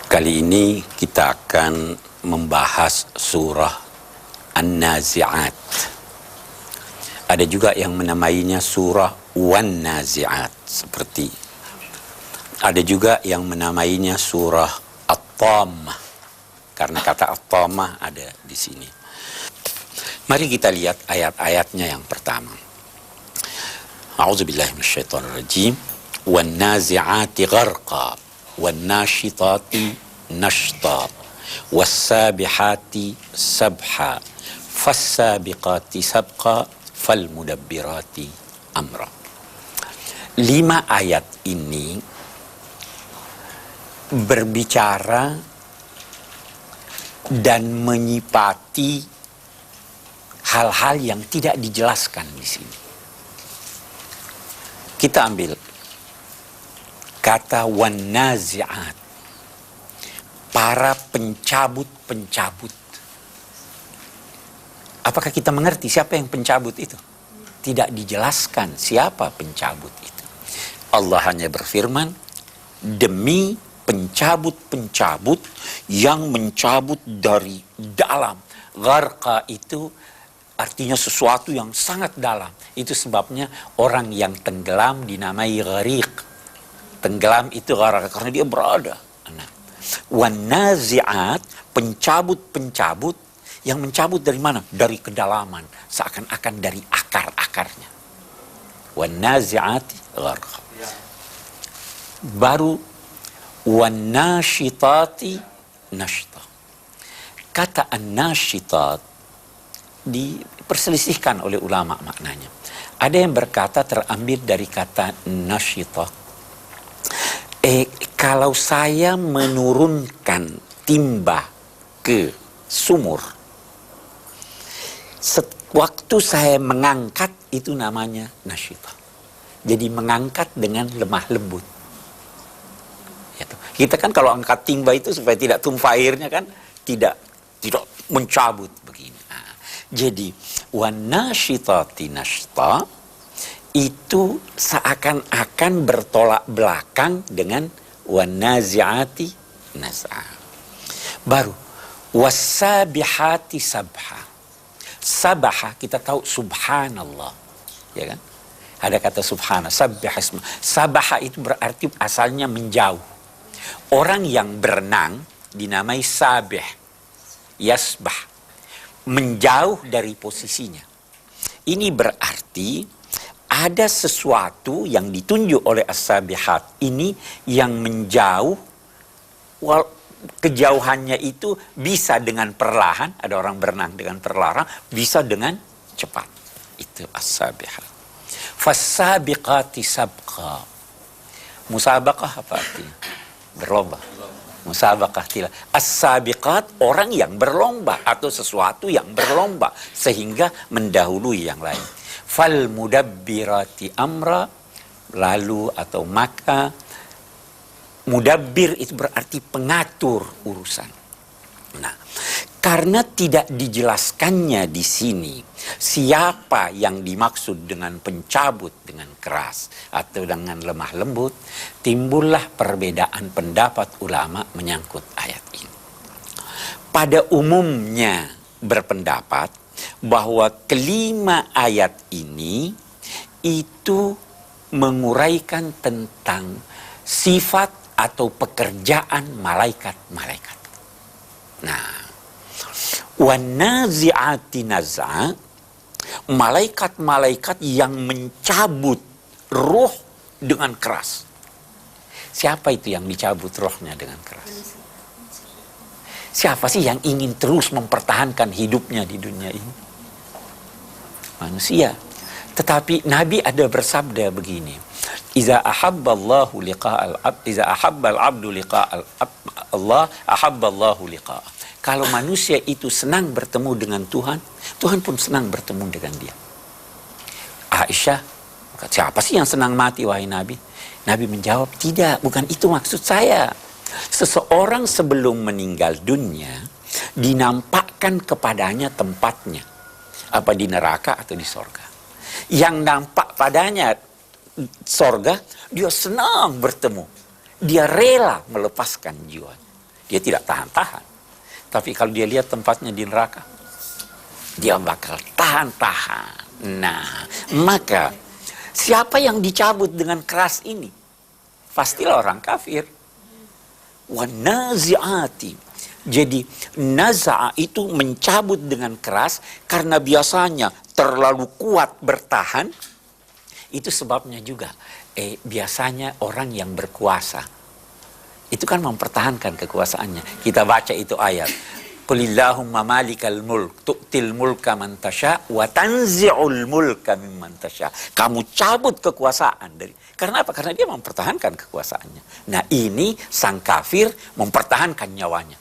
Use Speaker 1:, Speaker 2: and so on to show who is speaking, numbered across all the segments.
Speaker 1: Kali ini kita akan membahas surah An-Nazi'at. Ada juga yang menamainya surah Wan-Nazi'at, seperti ada juga yang menamainya surah At-Tammah, karena kata At-Tammah ada di sini. Mari kita lihat ayat-ayatnya yang pertama. A'udzubillahi minasyaitonirrajim. Wan-Nazi'ati gharqa wan-nashitati nashta was-sabihati sabha fas-sabiqati sabqa fal-mudabbirati amra. 5 ayat ini berbicara dan menyipati hal-hal yang tidak dijelaskan di sini. Kita ambil kata wan-nazi'at, para pencabut-pencabut. Apakah kita mengerti siapa yang pencabut itu? Tidak dijelaskan siapa pencabut itu. Allah hanya berfirman, demi pencabut-pencabut yang mencabut dari dalam. Gharqa itu artinya sesuatu yang sangat dalam. Itu sebabnya orang yang tenggelam dinamai ghariq. Tenggelam itu karena dia berada. Nah, wan-nazi'at, pencabut-pencabut yang mencabut dari mana? Dari kedalaman, seakan-akan dari akar-akarnya. Wan-nazi'ati gharqa. Baru wan-nashitati nashta. Kata an-nashitat diperselisihkan oleh ulama maknanya. Ada yang berkata terambil dari kata nashitat. Kalau saya menurunkan timba ke sumur, waktu saya mengangkat itu namanya nasyitah. Jadi mengangkat dengan lemah lembut. Kita kan kalau angkat timba itu supaya tidak tumpah airnya kan, tidak mencabut begini. Nah, jadi wan-nasyitati nashta itu seakan-akan bertolak belakang dengan wan-nazi'ati naz'a. Baru was-sabihati sabha. Sabaha kita tahu subhanallah, ya kan? Ada kata subhana, sabbih isma. Sabaha itu berarti asalnya menjauh. Orang yang berenang dinamai sabih, yasbah, menjauh dari posisinya. Ini berarti ada sesuatu yang ditunjuk oleh as-sabihat ini yang menjauh, kejauhannya itu bisa dengan perlahan, ada orang berenang dengan perlahan, bisa dengan cepat. Itu as-sabihat. Fas-sabiqati sabqa. Musabaqah apa artinya? Berlomba. Musabaqah tidak. As-sabiqat, orang yang berlomba atau sesuatu yang berlomba sehingga mendahului yang lain. Fal mudabbirati amra, lalu atau maka mudabbir itu berarti pengatur urusan. Nah, karena tidak dijelaskannya di sini siapa yang dimaksud dengan pencabut dengan keras atau dengan lemah lembut, timbullah perbedaan pendapat ulama menyangkut ayat ini. Pada umumnya berpendapat bahwa kelima ayat ini itu menguraikan tentang sifat atau pekerjaan malaikat-malaikat. Nah, wan-nazi'ati naz'a, malaikat-malaikat yang mencabut ruh dengan keras. Siapa itu yang dicabut rohnya dengan keras? Siapa sih yang ingin terus mempertahankan hidupnya di dunia ini? Manusia. Tetapi Nabi ada bersabda begini, Iza ahabballahu liqa'al abd, iza ahabbal abdu liqa'al Allah, ahabballahu liqa'ah. Kalau manusia itu senang bertemu dengan Tuhan, Tuhan pun senang bertemu dengan dia. Aisyah, siapa sih yang senang mati wahai Nabi? Nabi menjawab, tidak, bukan itu maksud saya. Seseorang sebelum meninggal dunia dinampakkan kepadanya tempatnya. Apa di neraka atau di sorga. Yang nampak padanya sorga, dia senang bertemu. Dia rela melepaskan jiwanya. Dia tidak tahan-tahan. Tapi kalau dia lihat tempatnya di neraka, dia bakal tahan-tahan. Nah, maka siapa yang dicabut dengan keras ini? Pastilah orang kafir. Wanazi'ati. Jadi naza'a itu mencabut dengan keras karena biasanya terlalu kuat bertahan. Itu sebabnya juga biasanya orang yang berkuasa itu kan mempertahankan kekuasaannya. Kita baca itu ayat. Qulillahumma malikal mulk tu'til mulka man tasha wa tanzi'ul mulka mimman tasha. Kamu cabut kekuasaan dari. Karena apa? Karena dia mempertahankan kekuasaannya. Nah, ini sang kafir mempertahankan nyawanya.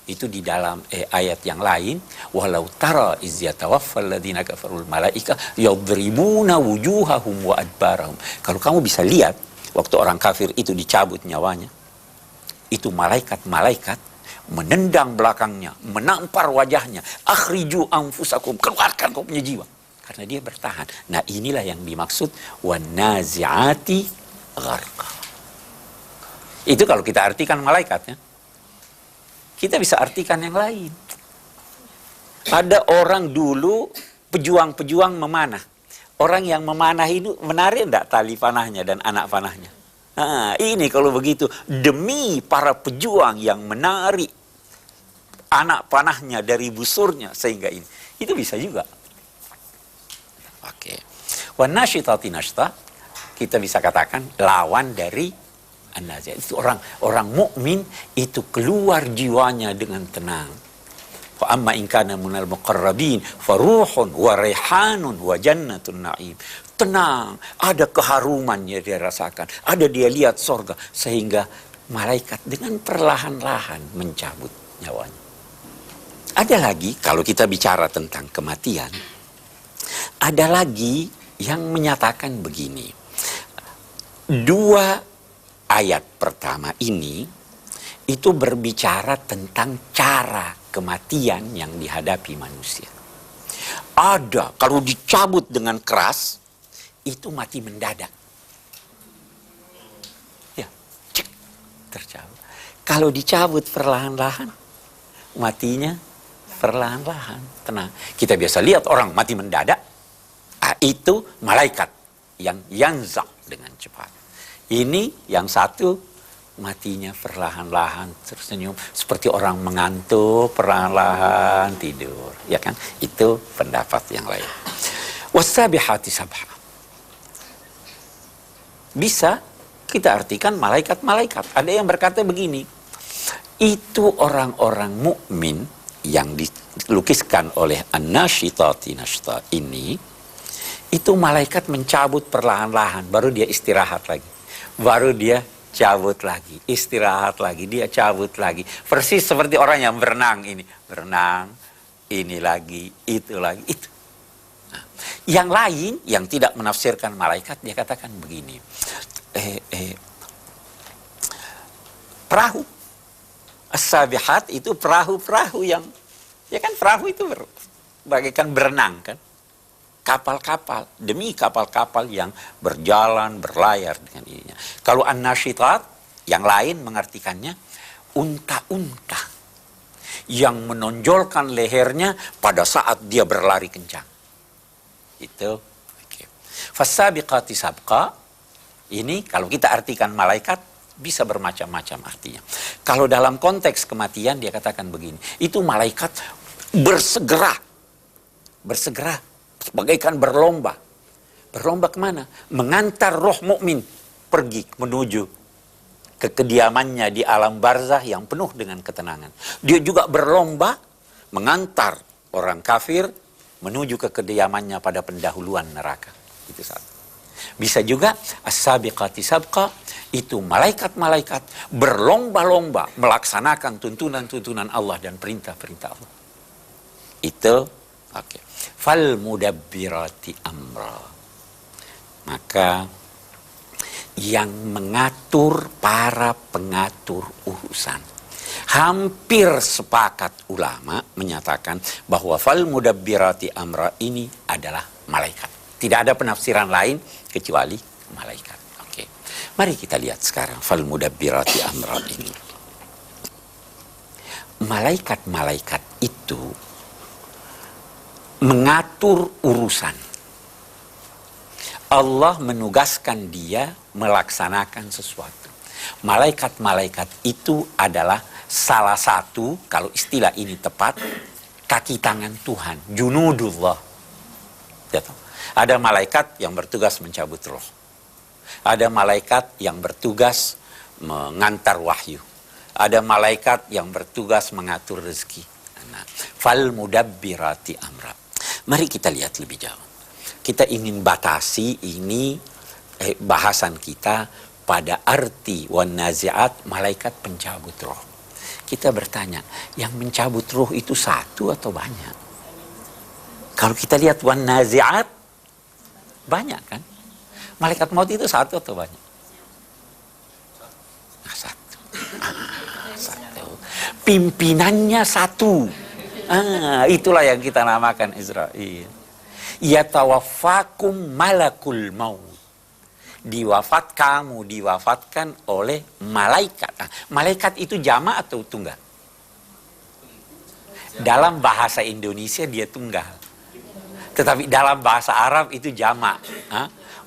Speaker 1: Itu di dalam ayat yang lain, walau tara iz yatawaffal ladzina kafarul malaika yadribuna wujuhahum wa adbarahum. Kalau kamu bisa lihat waktu orang kafir itu dicabut nyawanya, itu malaikat-malaikat menendang belakangnya, menampar wajahnya, akhriju anfusakum, keluarkan kau punya jiwa, karena dia bertahan. Nah, inilah yang dimaksud wanazi'ati gharqa. Itu kalau kita artikan malaikatnya. Kita bisa artikan yang lain. Ada orang dulu pejuang-pejuang memanah. Orang yang memanah itu menarik enggak tali panahnya dan anak panahnya? Nah, ini kalau begitu demi para pejuang yang menarik anak panahnya dari busurnya sehingga ini. Itu bisa juga. Oke. Wan nasyitati nashta, kita bisa katakan lawan dari an-nazi'. Itu orang mukmin itu keluar jiwanya dengan tenang. Fa amma in kana minal muqarrabin faruhun wa raihanun wa jannatun na'im. Tenang, ada keharuman yang dia rasakan, ada dia lihat sorga, sehingga malaikat dengan perlahan-lahan mencabut nyawanya. Ada lagi, kalau kita bicara tentang kematian, ada lagi yang menyatakan begini. Dua ayat pertama ini itu berbicara tentang cara kematian yang dihadapi manusia. Ada, kalau dicabut dengan keras, itu mati mendadak. Ya, cek, tercabut. Kalau dicabut perlahan-lahan, matinya perlahan-lahan, tenang. Kita biasa lihat orang mati mendadak, itu malaikat yang yanza dengan cepat. Ini yang satu matinya perlahan-lahan tersenyum seperti orang mengantuk, perlahan-lahan tidur, ya kan? Itu pendapat yang lain. Wasabihati sabha. Bisa kita artikan malaikat-malaikat. Ada yang berkata begini, itu orang-orang mukmin yang dilukiskan oleh an-nasyitati nashta ini, itu malaikat mencabut perlahan-lahan, baru dia istirahat lagi. Baru dia cabut lagi, istirahat lagi, dia cabut lagi. Persis seperti orang yang berenang ini. Berenang, ini lagi, itu lagi, itu. Nah, yang lain, yang tidak menafsirkan malaikat, dia katakan begini. Perahu. As-sabihat itu perahu-perahu yang, ya kan perahu itu bagaikan berenang kan. Kapal-kapal, demi kapal-kapal yang berjalan, berlayar dengan ininya. Kalau an-nasyitat, yang lain mengartikannya, unta-unta yang menonjolkan lehernya pada saat dia berlari kencang. Itu. Okay. Fasabiqati sabqa, ini kalau kita artikan malaikat, bisa bermacam-macam artinya. Kalau dalam konteks kematian, dia katakan begini, itu malaikat bersegera, bagaikan berlomba. Berlomba kemana? Mengantar roh mukmin pergi menuju ke kediamannya di alam barzah yang penuh dengan ketenangan. Dia juga berlomba mengantar orang kafir menuju ke kediamannya pada pendahuluan neraka. Itu satu. Bisa juga as-sabiqati sabqa, itu malaikat-malaikat berlomba-lomba melaksanakan tuntunan-tuntunan Allah dan perintah-perintah Allah. Itu oke. Fal mudabbirati amra. Maka yang mengatur para pengatur urusan. hampir sepakat ulama menyatakan bahwa fal mudabbirati amra ini adalah malaikat. Tidak ada penafsiran lain kecuali malaikat. Oke. Mari kita lihat sekarang fal mudabbirati amra ini. Malaikat-malaikat itu mengatur urusan. Allah menugaskan dia melaksanakan sesuatu. Malaikat-malaikat itu adalah salah satu, kalau istilah ini tepat, kaki tangan Tuhan, junudullah. Ada malaikat yang bertugas mencabut roh. Ada malaikat yang bertugas mengantar wahyu. Ada malaikat yang bertugas mengatur rezeki. Nah, fal mudabbirati amra. Mari kita lihat lebih jauh. Kita ingin batasi ini bahasan kita pada arti wan nazi'at, malaikat pencabut roh. Kita bertanya, yang mencabut roh itu satu atau banyak? Kalau kita lihat wan nazi'at, banyak kan? Malaikat maut itu satu atau banyak? Nah, satu. Satu. Pimpinannya satu. Itulah yang kita namakan Israel. Yatawaffakum malakul maut. Diwafatkan oleh malaikat. Nah, malaikat itu jamak atau tunggal? Dalam bahasa Indonesia dia tunggal. Tetapi dalam bahasa Arab itu jamak.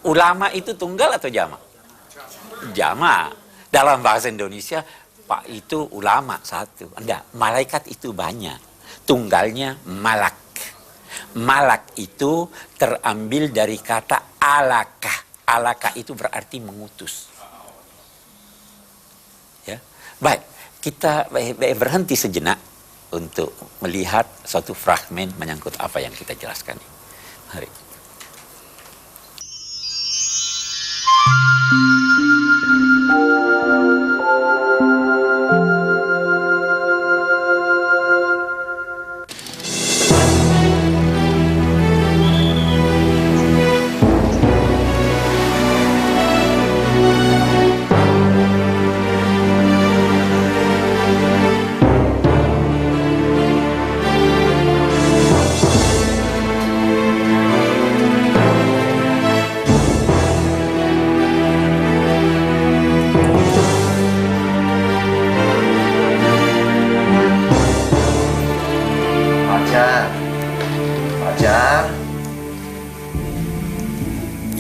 Speaker 1: Ulama itu tunggal atau jamak? Jamak. Dalam bahasa Indonesia, Pak, itu ulama satu. Enggak, malaikat itu banyak. Tunggalnya malak. Malak itu terambil dari kata alakah. Alaka itu berarti mengutus. Ya. Baik, kita berhenti sejenak untuk melihat suatu fragmen menyangkut apa yang kita jelaskan. Mari.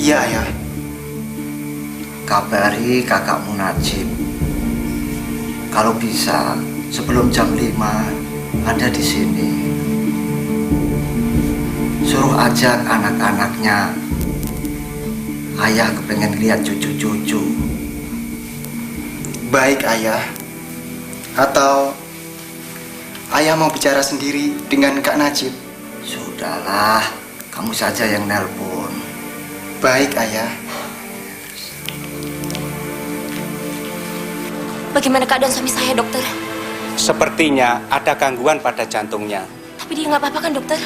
Speaker 2: Iya ya, kabari kakakmu Najib. Kalau bisa sebelum jam 5 ada di sini. Suruh ajak anak-anaknya. Ayah kepengen lihat cucu-cucu.
Speaker 3: Baik ayah. Atau ayah mau bicara sendiri dengan Kak Najib?
Speaker 2: Sudahlah, kamu saja yang nelpon.
Speaker 3: Baik ayah.
Speaker 4: Bagaimana keadaan suami saya, dokter?
Speaker 5: Sepertinya ada gangguan pada jantungnya.
Speaker 4: Tapi dia nggak apa-apa kan, dokter?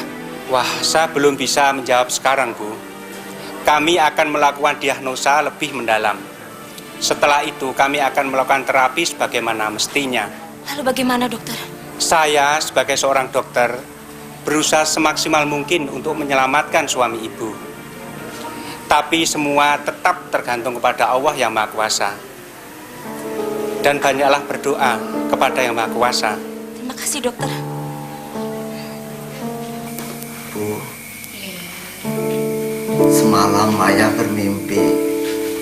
Speaker 5: Wah, saya belum bisa menjawab sekarang, Bu. Kami akan melakukan diagnosa lebih mendalam. Setelah itu, kami akan melakukan terapi sebagaimana mestinya.
Speaker 4: Lalu bagaimana, dokter?
Speaker 5: Saya sebagai seorang dokter berusaha semaksimal mungkin untuk menyelamatkan suami ibu. Tapi semua tetap tergantung kepada Allah yang Maha Kuasa. Dan banyaklah berdoa kepada yang Maha Kuasa.
Speaker 4: Terima kasih, dokter.
Speaker 2: Bu, semalam ayah bermimpi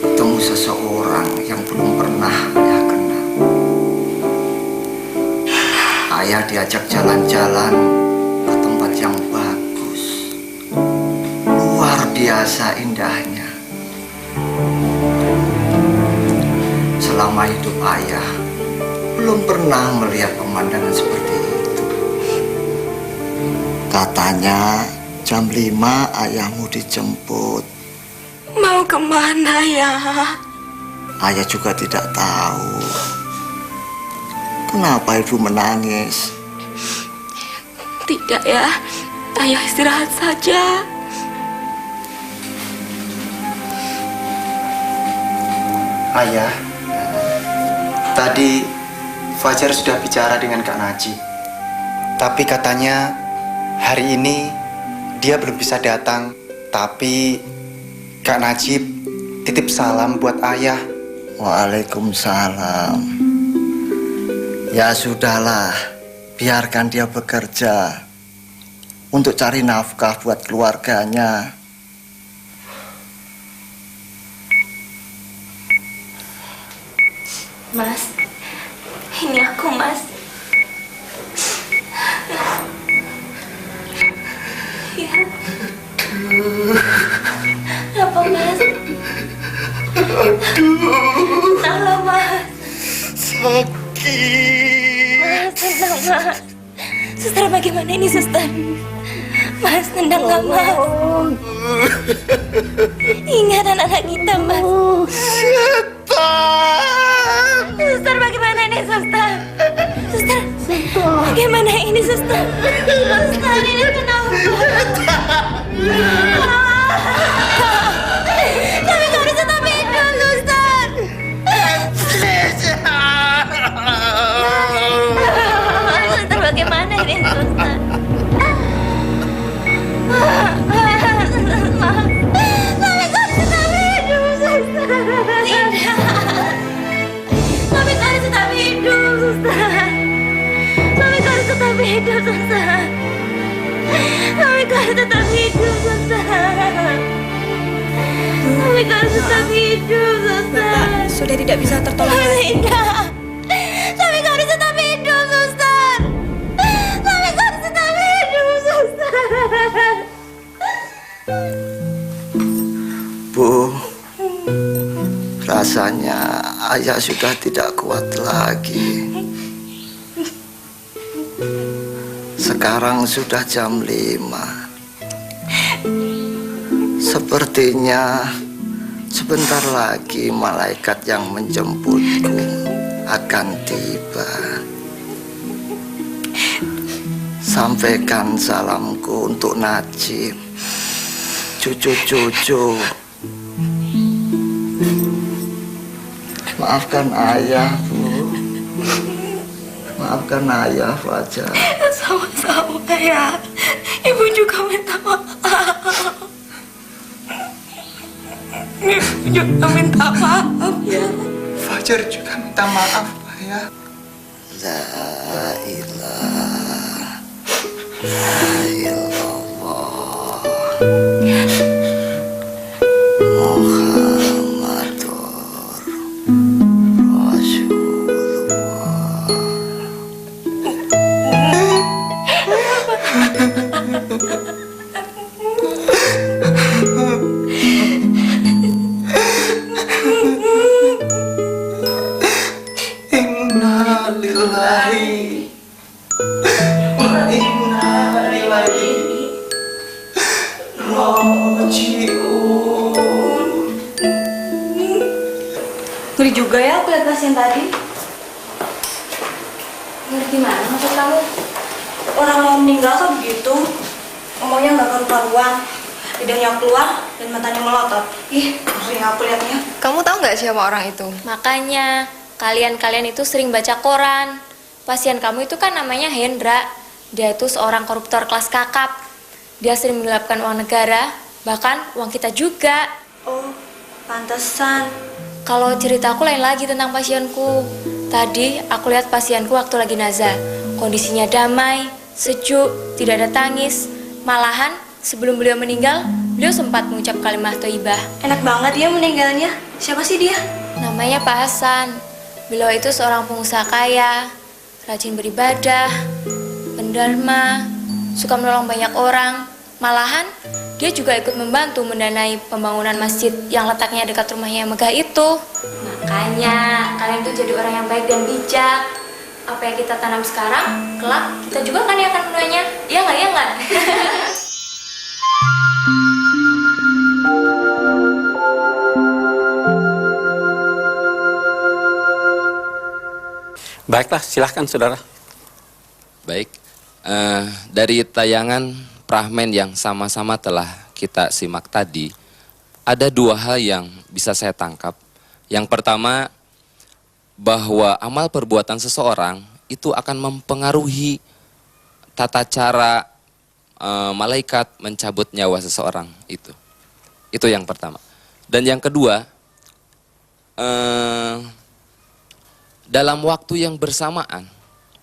Speaker 2: ketemu seseorang yang belum pernah ayah kenal. Ayah diajak jalan-jalan ke tempat yang bagus, luar biasa indahnya. Selama hidup ayah belum pernah melihat pemandangan seperti itu. Katanya jam 5 ayahmu dijemput.
Speaker 4: Mau kemana ya?
Speaker 2: Ayah juga tidak tahu. Kenapa ibu menangis?
Speaker 4: Tidak ya, ayah istirahat saja.
Speaker 3: Ayah, tadi Fajar sudah bicara dengan Kak Najib. Tapi katanya hari ini dia belum bisa datang. Tapi Kak Najib titip salam buat ayah.
Speaker 2: Waalaikumsalam. Ya sudahlah, biarkan dia bekerja untuk cari nafkah buat keluarganya.
Speaker 4: Mas, ini aku, Mas. Ya. Apa, Mas? Tolong, Mas.
Speaker 2: Sakit.
Speaker 4: Mas, tenang, Mas. Suster, bagaimana ini, Suster? Mas, tenang nggak, Mas? Ingat anak-anak kita, Mas. Suster, bagaimana ini, Suster? Suster, bagaimana ini, Suster? Suster, ini kenapa? Kami harus tetap hidup, Suster. Suster, bagaimana ini, Suster? Kami harus tetap hidup, Suster. Tidak. Kami harus tetap hidup, Suster. Kami harus tetap hidup, Suster. Kami harus tetap hidup, Suster. Kami harus tetap hidup, Suster.
Speaker 6: Sudah tidak bisa tertolong lagi.
Speaker 4: Tidak. Kami harus tetap hidup, Suster. Kami harus tetap hidup, Suster.
Speaker 2: Bu, rasanya ayah sudah tidak kuat lagi. Sekarang sudah jam 5. Sepertinya sebentar lagi malaikat yang menjemputku akan tiba. Sampaikan salamku untuk Najib, cucu-cucu. Maafkan ayah, Bu. Maafkan ayah, Fajar.
Speaker 4: Sama-sama ya. Ibu juga minta maaf. Ibu juga minta maaf ya.
Speaker 3: Fajar juga minta maaf, ayah.
Speaker 2: La ilaha illallah Muhammadur
Speaker 3: Inna lillahi wa inna ilaihi raji'un.
Speaker 6: Ngeri juga ya aku lihat pasien tadi.
Speaker 4: Ngerti mana maksud kamu?
Speaker 6: Orang mau meninggal kan begitu. Ngomongnya nggak karu-karuan. Lidahnya keluar dan matanya melotot. Ih, ngeri aku lihatnya.
Speaker 7: Kamu tahu nggak siapa orang itu?
Speaker 4: Makanya kalian itu sering baca koran. Pasien kamu itu kan namanya Hendra. Dia itu seorang koruptor kelas kakap. Dia sering menggelapkan uang negara, bahkan uang kita juga.
Speaker 6: Oh, pantesan.
Speaker 4: Kalau ceritaku lain lagi tentang pasienku. Tadi aku lihat pasienku waktu lagi nazar. Kondisinya damai, sejuk, tidak ada tangis. Malahan sebelum beliau meninggal, beliau sempat mengucap kalimat thayyibah.
Speaker 6: Enak banget ya meninggalnya. Siapa sih dia?
Speaker 4: Namanya Pak Hasan. Beliau itu seorang pengusaha kaya, rajin beribadah, penderma, suka menolong banyak orang. Malahan dia juga ikut membantu mendanai pembangunan masjid yang letaknya dekat rumahnya yang megah itu. Makanya kalian tuh jadi orang yang baik dan bijak. Apa yang kita tanam sekarang, kelak kita juga kan yang akan menuainya. Iya nggak, iya nggak?
Speaker 1: Baiklah, silahkan saudara.
Speaker 8: Baik, dari tayangan Prahmen yang sama-sama telah kita simak tadi, ada dua hal yang bisa saya tangkap. Yang pertama, bahwa amal perbuatan seseorang itu akan mempengaruhi tata cara malaikat mencabut nyawa seseorang itu. Itu yang pertama. Dan yang kedua, dalam waktu yang bersamaan,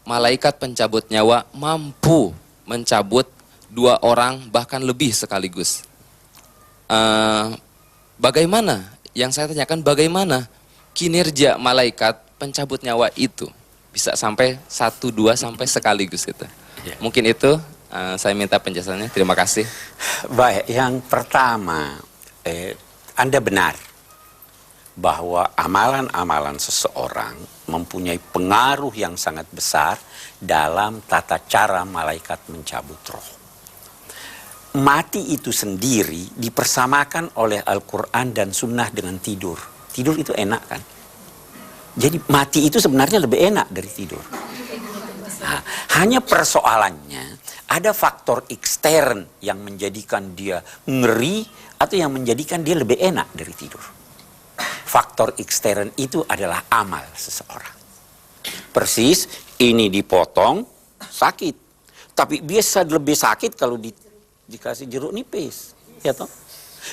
Speaker 8: malaikat pencabut nyawa mampu mencabut 2 orang bahkan lebih sekaligus. Bagaimana? Yang saya tanyakan, bagaimana kinerja malaikat pencabut nyawa itu bisa sampai 1, 2 sampai sekaligus itu? Mungkin itu saya minta penjelasannya. Terima kasih.
Speaker 1: Baik, yang pertama, Anda benar bahwa amalan-amalan seseorang mempunyai pengaruh yang sangat besar dalam tata cara malaikat mencabut roh. Mati itu sendiri dipersamakan oleh Al-Quran dan Sunnah dengan tidur. Tidur itu enak kan? Jadi mati itu sebenarnya lebih enak dari tidur. Nah, hanya persoalannya ada faktor ekstern yang menjadikan dia ngeri atau yang menjadikan dia lebih enak dari tidur. Faktor ekstern itu adalah amal seseorang. Persis ini dipotong sakit, tapi biasa lebih sakit kalau dikasih jeruk nipis, ya toh?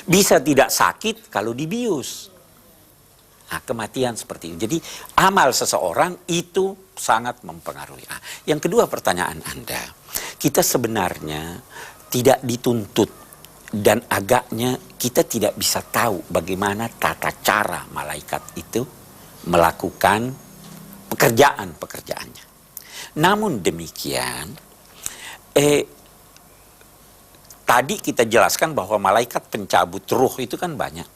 Speaker 1: Bisa tidak sakit kalau dibius. Nah, kematian seperti itu. Jadi amal seseorang itu sangat mempengaruhi. Nah, yang kedua pertanyaan Anda, kita sebenarnya tidak dituntut dan agaknya kita tidak bisa tahu bagaimana tata cara malaikat itu melakukan pekerjaannya. Namun demikian, tadi kita jelaskan bahwa malaikat pencabut ruh itu kan banyak.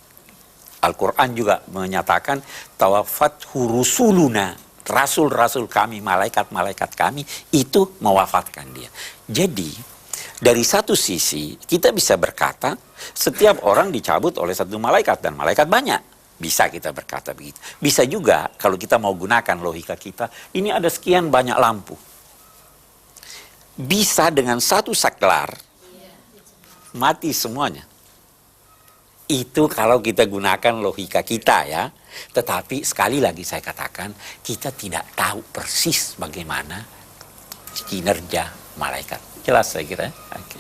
Speaker 1: Al-Quran juga menyatakan tawaffathu rusuluna, rasul-rasul kami, malaikat-malaikat kami itu mewafatkan dia. Jadi dari satu sisi kita bisa berkata setiap orang dicabut oleh satu malaikat dan malaikat banyak. Bisa kita berkata begitu. Bisa juga kalau kita mau gunakan logika kita, ini ada sekian banyak lampu. Bisa dengan satu saklar mati semuanya. Itu kalau kita gunakan logika kita ya. Tetapi sekali lagi saya katakan, kita tidak tahu persis bagaimana kinerja malaikat. Jelas saya kira. Oke.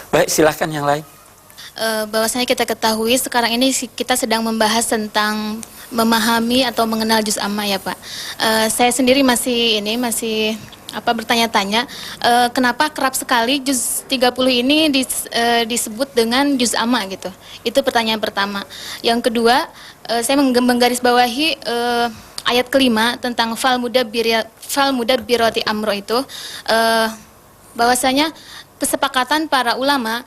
Speaker 1: Baik, silahkan yang lain.
Speaker 9: Bahwasanya kita ketahui sekarang ini kita sedang membahas tentang memahami atau mengenal juz amma ya Pak. Saya sendiri masih bertanya-tanya kenapa kerap sekali juz 30 ini disebut dengan juz amma gitu. Itu pertanyaan pertama. Yang kedua, saya menggarisbawahi ayat kelima tentang fal mudabbirati amro itu, bahwasanya kesepakatan para ulama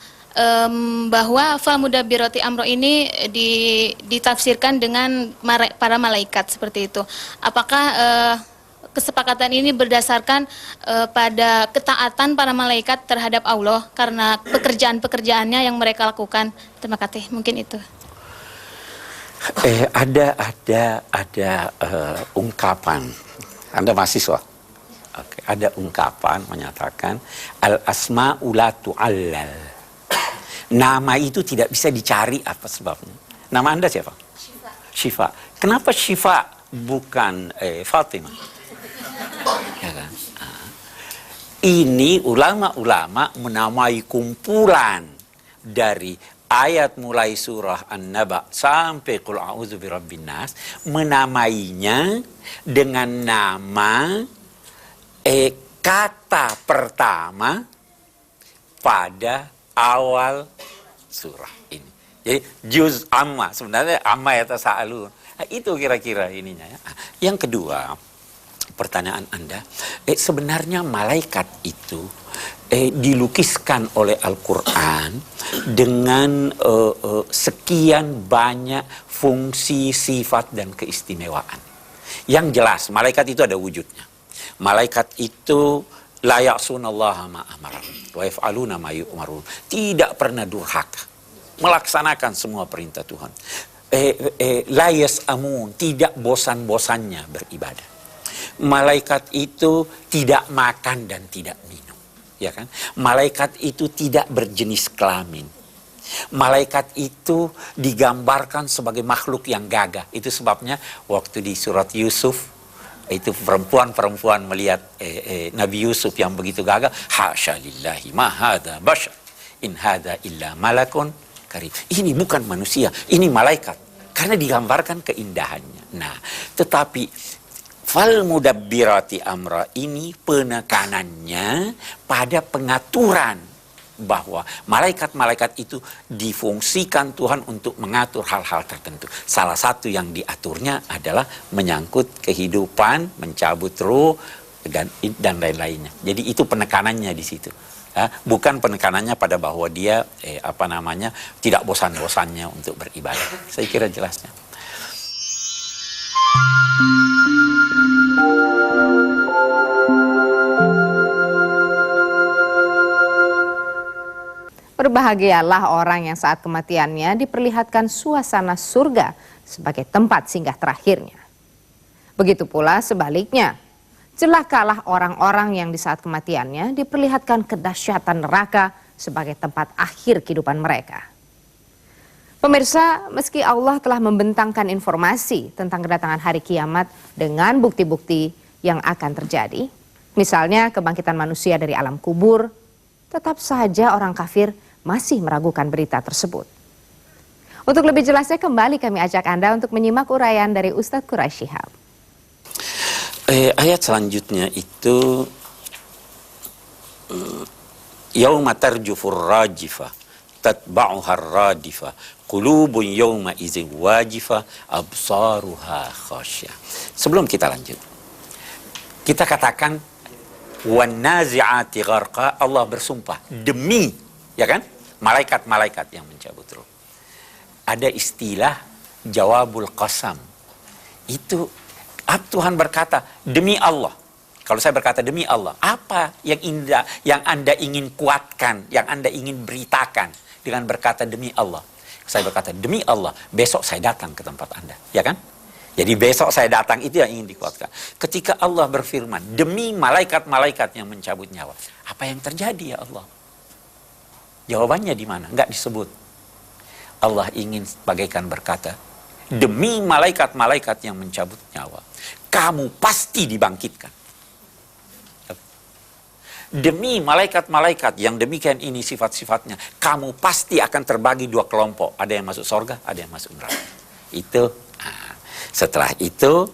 Speaker 9: bahwa fal mudabbirati amro ini ditafsirkan dengan para malaikat seperti itu. Apakah kesepakatan ini berdasarkan pada ketaatan para malaikat terhadap Allah karena pekerjaan-pekerjaannya yang mereka lakukan? Terima kasih. Mungkin itu.
Speaker 1: Ada ungkapan. Anda mahasiswa? Oke, ada ungkapan menyatakan al-asma'u la tu'allal. Nama itu tidak bisa dicari apa sebabnya. Nama Anda siapa? Syifa. Kenapa Syifa bukan Fatimah? Ya kan? Ini ulama-ulama menamai kumpulan dari ayat mulai surah An-Naba sampai Qul a'udzu birabbin nas, menamainya dengan nama kata pertama pada awal surah ini. Jadi juz amma, sebenarnya amma ya tasa'alun. Nah, itu kira-kira ininya ya. Yang kedua, pertanyaan Anda, sebenarnya malaikat itu dilukiskan oleh Al-Quran dengan sekian banyak fungsi, sifat, dan keistimewaan. Yang jelas, malaikat itu ada wujudnya. Malaikat itu la ya'sunallaha ma amarahum wa yaf'aluna ma yu'marun. Tidak pernah durhaka, melaksanakan semua perintah Tuhan. La yas'amun, tidak bosan-bosannya beribadah. Malaikat itu tidak makan dan tidak minum, ya kan? Malaikat itu tidak berjenis kelamin. Malaikat itu digambarkan sebagai makhluk yang gagah. Itu sebabnya waktu di surat Yusuf, itu perempuan-perempuan melihat Nabi Yusuf yang begitu gagah, hasya lillahi ma hadza bashar in hadza illa malakun karim. Ini bukan manusia, ini malaikat. Karena digambarkan keindahannya. Nah, tetapi fal mudabbirati amra ini penekanannya pada pengaturan, bahwa malaikat-malaikat itu difungsikan Tuhan untuk mengatur hal-hal tertentu. Salah satu yang diaturnya adalah menyangkut kehidupan, mencabut ruh, dan lain-lainnya. Jadi itu penekanannya di situ. Bukan penekanannya pada bahwa dia tidak bosan-bosannya untuk beribadah. Saya kira jelasnya.
Speaker 10: Berbahagialah orang yang saat kematiannya diperlihatkan suasana surga sebagai tempat singgah terakhirnya. Begitu pula sebaliknya, celakalah orang-orang yang di saat kematiannya diperlihatkan kedahsyatan neraka sebagai tempat akhir kehidupan mereka. Pemirsa, meski Allah telah membentangkan informasi tentang kedatangan hari kiamat dengan bukti-bukti yang akan terjadi, misalnya kebangkitan manusia dari alam kubur, tetap saja orang kafir masih meragukan berita tersebut. Untuk lebih jelasnya kembali kami ajak Anda untuk menyimak uraian dari Ustadz Quraisy Shihab.
Speaker 1: Ayat selanjutnya itu yauma tarjufur rajifah tatba'uha radifah qulubun yauma idzin wajifah absaruha khasyah. Sebelum kita lanjut, kita katakan wan nazi'ati gharqa, Allah bersumpah demi, ya kan, malaikat-malaikat yang mencabut ruh. Ada istilah jawabul qasam. Itu Tuhan berkata demi Allah. Kalau saya berkata demi Allah, apa yang indah, yang Anda ingin kuatkan, yang Anda ingin beritakan dengan berkata demi Allah? Saya berkata demi Allah, besok saya datang ke tempat Anda, ya kan? Jadi besok saya datang, itu yang ingin dikuatkan. Ketika Allah berfirman demi malaikat-malaikat yang mencabut nyawa, apa yang terjadi ya Allah? Jawabannya di mana? Enggak disebut. Allah ingin bagaikan berkata, demi malaikat-malaikat yang mencabut nyawa, kamu pasti dibangkitkan. Demi malaikat-malaikat yang demikian ini sifat-sifatnya, kamu pasti akan terbagi dua kelompok. Ada yang masuk surga, ada yang masuk neraka. Itu. Setelah itu,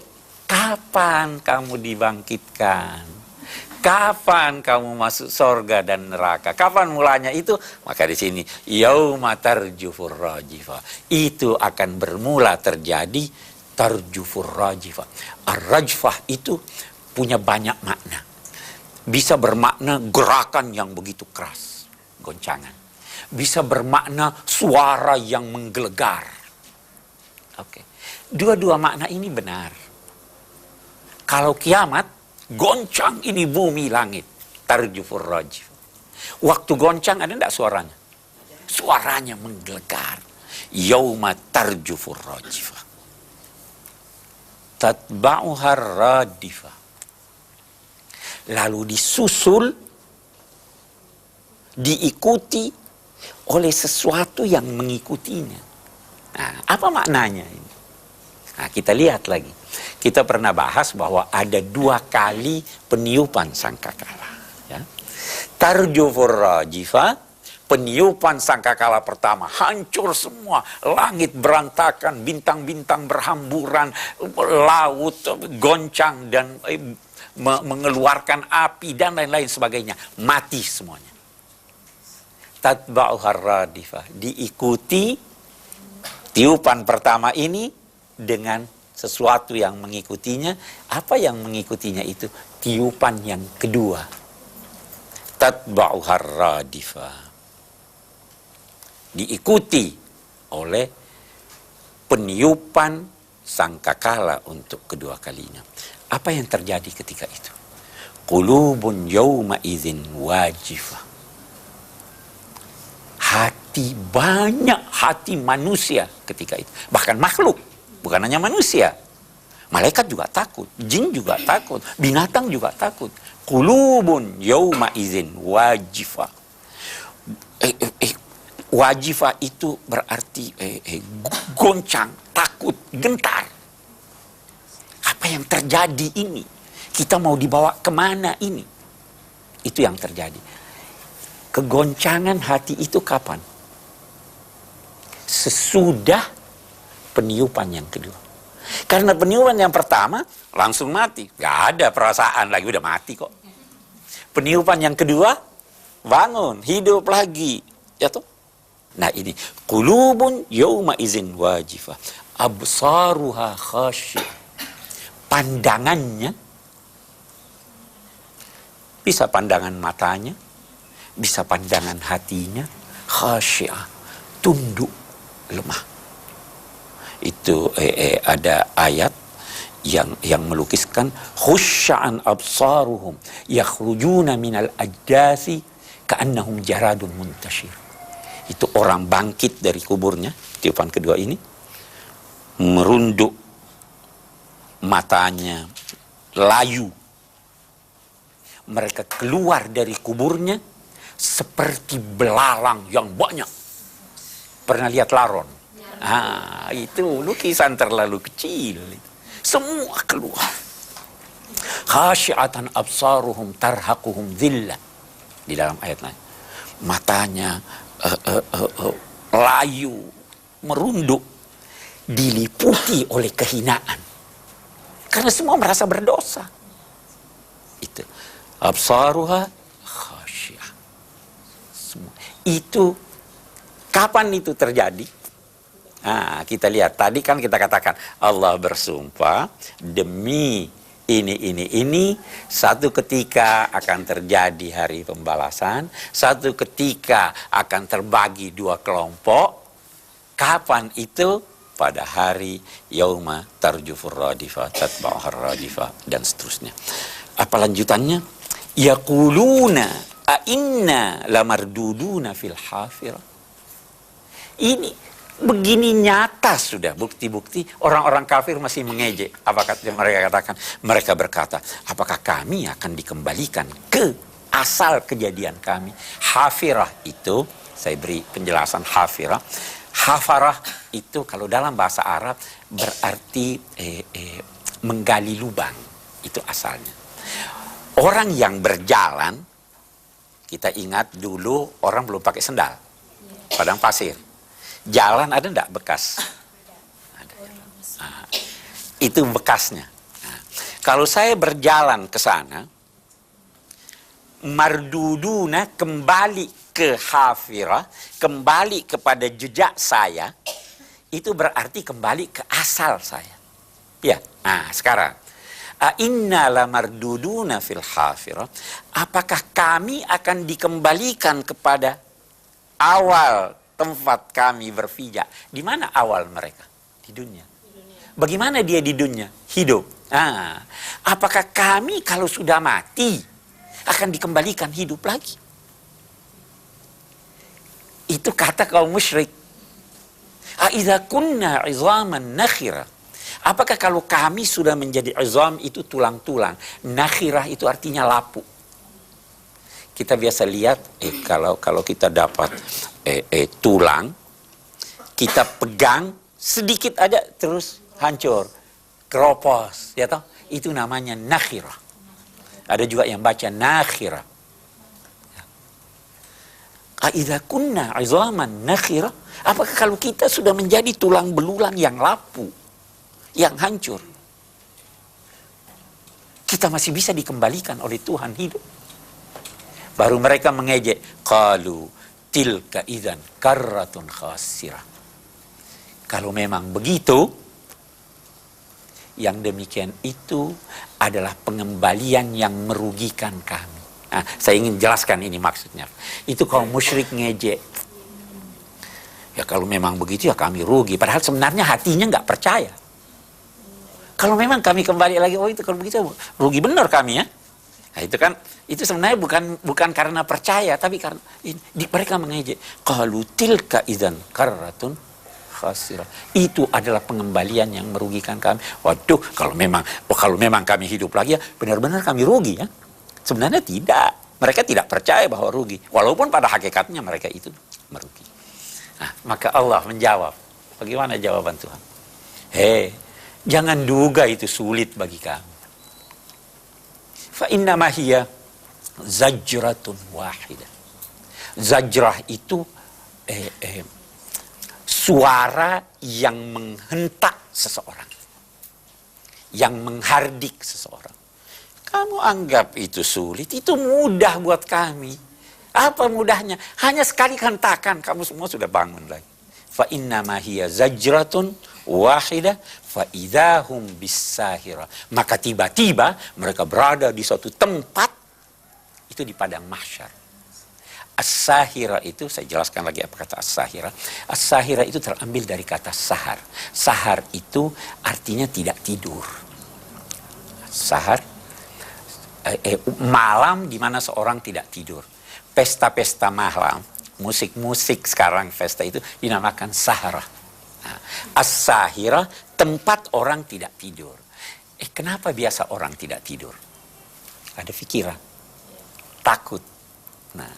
Speaker 1: kapan kamu dibangkitkan? Kapan kamu masuk surga dan neraka? Kapan mulanya itu? Maka di sini yauma tarjufur rajifah. Itu akan bermula terjadi tarjufur rajifah. Ar-rajfah itu punya banyak makna. Bisa bermakna gerakan yang begitu keras, goncangan. Bisa bermakna suara yang menggelegar. Oke. Dua-dua makna ini benar. Kalau kiamat, goncang ini bumi langit. Tarjufur rajif. Waktu goncang ada enggak suaranya? Suaranya menggelegar. Yauma tarjufur rajifah. Tatba'uha radifah. Lalu disusul, diikuti oleh sesuatu yang mengikutinya. Nah, apa maknanya ini? Nah, kita lihat lagi. Kita pernah bahas bahwa ada 2 kali peniupan sangkakala. Ya. Tarjufur rajifah, peniupan sangkakala pertama, hancur semua. Langit berantakan, bintang-bintang berhamburan, laut goncang dan mengeluarkan api dan lain-lain sebagainya. Mati semuanya. Tatba'uhar radifah. Diikuti tiupan pertama ini dengan sesuatu yang mengikutinya. Apa yang mengikutinya itu? Tiupan yang kedua. Tatba'uhar radifah. Diikuti oleh peniupan sangkakala untuk kedua kalinya. Apa yang terjadi ketika itu? Qulubun yawma idzin wajifah. Banyak hati manusia ketika itu. Bahkan makhluk, bukan hanya manusia. Malaikat juga takut, jin juga takut, binatang juga takut. Qulubun yawma idzin wajifah. Wajifah itu berarti goncang, takut, gentar. Apa yang terjadi ini? Kita mau dibawa kemana ini? Itu yang terjadi. Kegoncangan hati itu kapan? Sesudah peniupan yang kedua. Karena peniupan yang pertama langsung mati. Gak ada perasaan lagi, udah mati kok. Peniupan yang kedua, bangun, hidup lagi. Ya toh? Nah ini, qulubun yawma izin wajifah. Absaruha khasyiyah. Pandangannya, bisa pandangan matanya, bisa pandangan hatinya, khasyiyah, tunduk, lemah. Itu ada ayat yang melukiskan khusya'an absaruhum yakhrujuna minal ajdathi ka'annahum jaradun muntashir. Itu orang bangkit dari kuburnya, tiupan kedua ini, merunduk matanya, layu. Mereka keluar dari kuburnya seperti belalang yang banyak. Pernah lihat laron? Itu lukisan terlalu kecil. Semua keluar. Khasyi'atan absaruhum tarhaquhum dhillah. Di dalam ayat lain. Matanya layu, merunduk, diliputi oleh kehinaan. Karena semua merasa berdosa. Itu. Absaruha khasyiyah. Semua. Itu, kapan itu terjadi? Kita lihat, tadi kan kita katakan, Allah bersumpah, demi ini, satu ketika akan terjadi hari pembalasan, satu ketika akan terbagi dua kelompok. Kapan itu? Pada hari yauma tarjufur radifah tatba'uhar radifah dan seterusnya. Apa lanjutannya? Yaquluna a inna lamarduduna fil hafirah. Ini begini nyata sudah bukti-bukti, orang-orang kafir masih mengejek. Apa mereka katakan? Mereka berkata, apakah kami akan dikembalikan ke asal kejadian kami? Hafirah itu, saya beri penjelasan hafirah. Hafarah itu kalau dalam bahasa Arab berarti menggali lubang. Itu asalnya. Orang yang berjalan, kita ingat dulu orang belum pakai sendal. Padang pasir. Jalan ada enggak bekas? Ada. Itu bekasnya. Kalau saya berjalan ke sana, marduduna kembali ke hafirah, kembali kepada jejak saya, itu berarti kembali ke asal saya. Ya, sekarang. Inna lamarduduna fil hafirah. Apakah kami akan dikembalikan kepada awal tempat kami berpijak? Di mana awal mereka? Di dunia. Bagaimana dia di dunia? Hidup. Apakah kami kalau sudah mati akan dikembalikan hidup lagi? Itu kata kaum musyrik. Idza kunna 'idzaman nakhira. Apakah kalau kami sudah menjadi izam itu tulang-tulang? Nakhirah itu artinya lapuk. Kita biasa lihat kalau kita dapat tulang, kita pegang sedikit aja terus hancur, keropos, ya toh? Itu namanya nakhirah. Ada juga yang baca nakhirah. Idza kunna 'idzaman nakhirah, apakah kalau kita sudah menjadi tulang belulang yang lapuk, yang hancur, kita masih bisa dikembalikan oleh Tuhan hidup? Baru mereka mengejek, qalu tilka idzan karratun khasirah. Kalau memang begitu, yang demikian itu adalah pengembalian yang merugikan kami. Saya ingin jelaskan ini maksudnya. Itu kaum musyrik ngejek. Ya kalau memang begitu ya kami rugi. Padahal sebenarnya hatinya nggak percaya. Kalau memang kami kembali lagi, itu kalau begitu rugi benar kami ya. Nah, itu kan, itu sebenarnya bukan karena percaya, tapi karena mereka mengejek. Qalu tilka idzan karratun khasirah. Itu adalah pengembalian yang merugikan kami. Waduh, kalau memang kami hidup lagi ya benar-benar kami rugi ya. Sebenarnya tidak. Mereka tidak percaya bahwa rugi. Walaupun pada hakikatnya mereka itu merugi. Nah, maka Allah menjawab. Bagaimana jawaban Tuhan? Hei, jangan duga itu sulit bagi kamu. Fa innama hiya zajratun wahidah. Zajrah itu suara yang menghentak seseorang, yang menghardik seseorang. Kamu anggap itu sulit, itu mudah buat kami. Apa mudahnya? Hanya sekali hentakan, kamu semua sudah bangun lagi. Fa innama hiya zajratun wahidah fa idahum bisahira. Maka tiba-tiba mereka berada di suatu tempat, itu di padang mahsyar. As-sahira itu, saya jelaskan lagi apa kata as-sahira. As-sahira itu terambil dari kata sahar. Sahar itu artinya tidak tidur. Sahar, malam di mana seorang tidak tidur. Pesta-pesta malam, musik-musik sekarang pesta itu dinamakan sahara. Nah, as-sahira, tempat orang tidak tidur. Kenapa biasa orang tidak tidur? Ada pikiran, takut. Nah,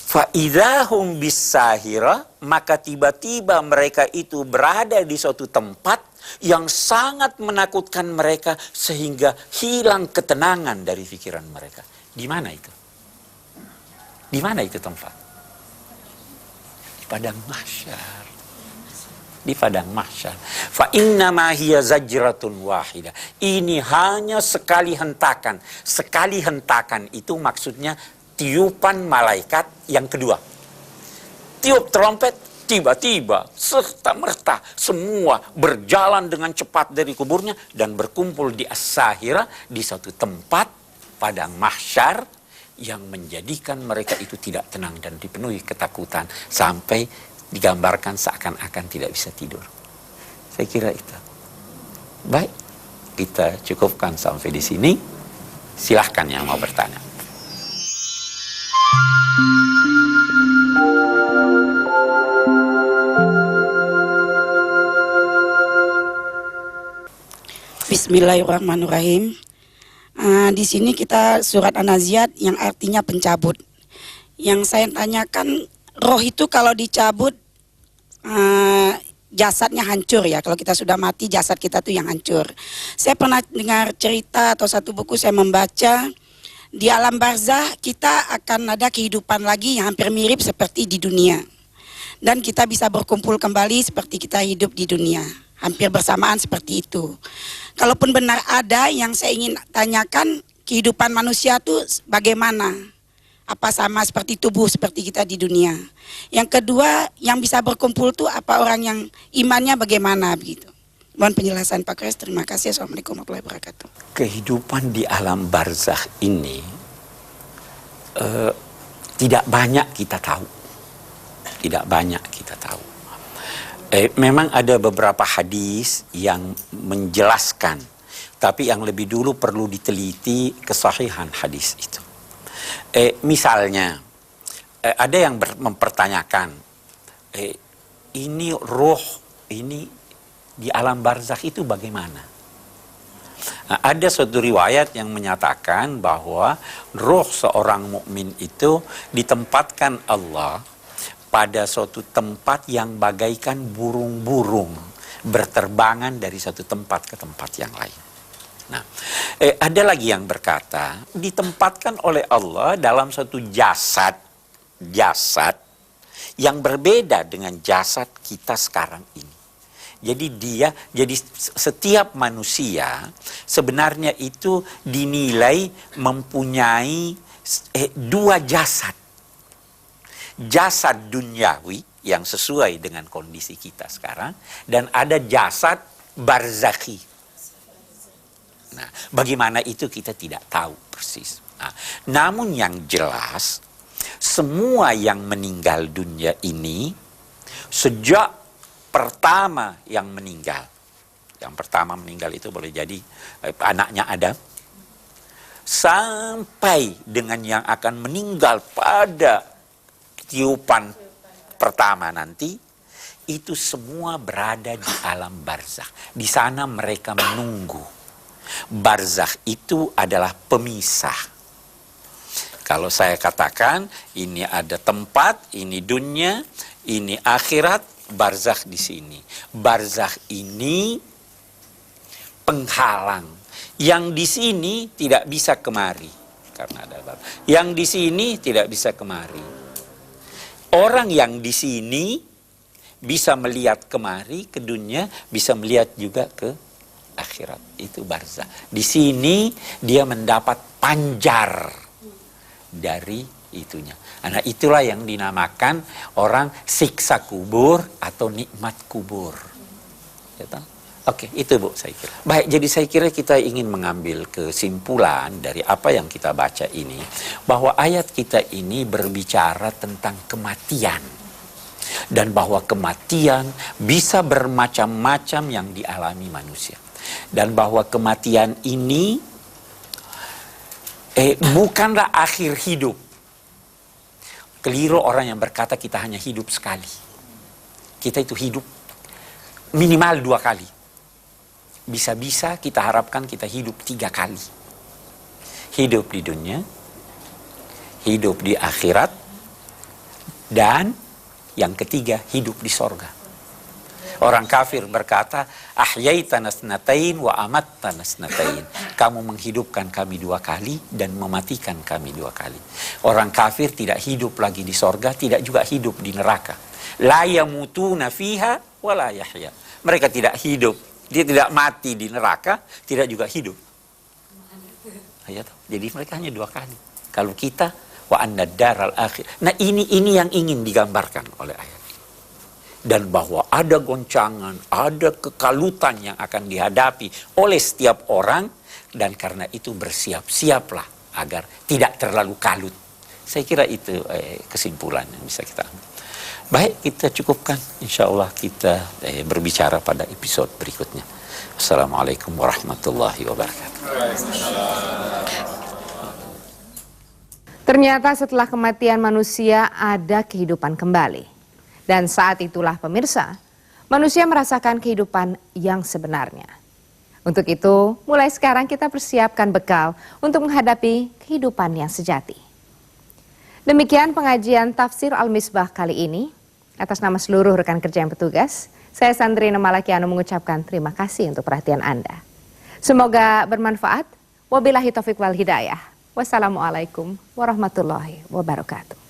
Speaker 1: fa'idahum bisahira, maka tiba-tiba mereka itu berada di suatu tempat yang sangat menakutkan mereka sehingga hilang ketenangan dari pikiran mereka. Di mana itu? Di mana itu tempat? Di padang mahsyar. Di padang mahsyar. Fa innama hiya zajratun wahidah. Ini hanya sekali hentakan. Sekali hentakan itu maksudnya tiupan malaikat yang kedua. Tiup trompet, tiba-tiba serta-merta semua berjalan dengan cepat dari kuburnya dan berkumpul di as-sahira, di suatu tempat padang mahsyar yang menjadikan mereka itu tidak tenang dan dipenuhi ketakutan sampai digambarkan seakan-akan tidak bisa tidur. Saya kira itu. Baik, kita cukupkan sampai di sini. Silahkan yang mau bertanya.
Speaker 11: Bismillahirrahmanirrahim. Di sini kita surat An-Naziat yang artinya pencabut. Yang saya tanyakan, roh itu kalau dicabut jasadnya hancur ya. Kalau kita sudah mati, jasad kita tuh yang hancur. Saya pernah dengar cerita atau satu buku saya membaca, di alam barzah kita akan ada kehidupan lagi yang hampir mirip seperti di dunia. Dan kita bisa berkumpul kembali seperti kita hidup di dunia. Hampir bersamaan seperti itu. Kalaupun benar ada, yang saya ingin tanyakan, kehidupan manusia tuh bagaimana? Apa sama seperti tubuh seperti kita di dunia? Yang kedua, yang bisa berkumpul tuh apa orang yang imannya bagaimana begitu? Mohon penjelasan Pak Kres. Terima kasih. Assalamualaikum warahmatullahi wabarakatuh.
Speaker 1: Kehidupan di alam barzakh ini tidak banyak kita tahu. Tidak banyak kita tahu. Memang ada beberapa hadis yang menjelaskan, tapi yang lebih dulu perlu diteliti kesahihan hadis itu. Misalnya, ada yang mempertanyakan, ini roh, ini di alam barzakh itu bagaimana? Nah, ada suatu riwayat yang menyatakan bahwa roh seorang mukmin itu ditempatkan Allah pada suatu tempat yang bagaikan burung-burung berterbangan dari satu tempat ke tempat yang lain. Nah, ada lagi yang berkata ditempatkan oleh Allah dalam suatu jasad yang berbeda dengan jasad kita sekarang ini. Jadi setiap manusia sebenarnya itu dinilai mempunyai dua jasad. Jasad duniawi yang sesuai dengan kondisi kita sekarang, dan ada jasad barzakhi. Nah, bagaimana itu kita tidak tahu persis. Nah, namun yang jelas, semua yang meninggal dunia ini, sejak pertama yang meninggal, yang pertama meninggal itu boleh jadi anaknya Adam, sampai dengan yang akan meninggal pada tiupan pertama nanti, itu semua berada di alam barzakh. Di sana mereka menunggu. Barzakh itu adalah pemisah. Kalau saya katakan ini ada tempat, ini dunia, Ini akhirat, barzakh di sini. Barzakh ini penghalang. Yang di sini tidak bisa kemari karena ada barzakh. Yang di sini tidak bisa kemari. Orang yang di sini bisa melihat kemari ke dunia, bisa melihat juga ke akhirat. Itu barzakh. Di sini dia mendapat panjar dari itunya. Nah, itulah yang dinamakan orang siksa kubur atau nikmat kubur. Ya, oke, itu Bu saya kira. Baik, jadi saya kira kita ingin mengambil kesimpulan dari apa yang kita baca ini, bahwa ayat kita ini berbicara tentang kematian. Dan bahwa kematian bisa bermacam-macam yang dialami manusia. Dan bahwa kematian ini bukanlah akhir hidup. Keliru orang yang berkata kita hanya hidup sekali. Kita itu hidup minimal 2 kali. Bisa-bisa kita harapkan kita hidup 3 kali. Hidup di dunia, hidup di akhirat, dan yang ketiga hidup di sorga. Orang kafir berkata, ahyaitana snatain wa amattana snatain. Kamu menghidupkan kami 2 kali dan mematikan kami 2 kali. Orang kafir tidak hidup lagi di sorga, tidak juga hidup di neraka. La yamutuna fiha wa la yahya. Mereka tidak hidup, dia tidak mati di neraka, tidak juga hidup. Jadi mereka hanya 2 kali. Kalau kita, wa anna daral akhir. Nah ini yang ingin digambarkan oleh ayat. Dan bahwa ada goncangan, ada kekalutan yang akan dihadapi oleh setiap orang, dan karena itu bersiap-siaplah agar tidak terlalu kalut. Saya kira itu kesimpulan yang bisa kita ambil. Baik, kita cukupkan. Insya Allah kita berbicara pada episode berikutnya. Assalamualaikum warahmatullahi wabarakatuh.
Speaker 10: Ternyata setelah kematian manusia ada kehidupan kembali. Dan saat itulah pemirsa, manusia merasakan kehidupan yang sebenarnya. Untuk itu, mulai sekarang kita persiapkan bekal untuk menghadapi kehidupan yang sejati. Demikian pengajian Tafsir Al-Misbah kali ini. Atas nama seluruh rekan kerja yang bertugas, saya Sandrina Malakiano mengucapkan terima kasih untuk perhatian Anda. Semoga bermanfaat. Wabillahi taufiq wal hidayah. Wassalamualaikum warahmatullahi wabarakatuh.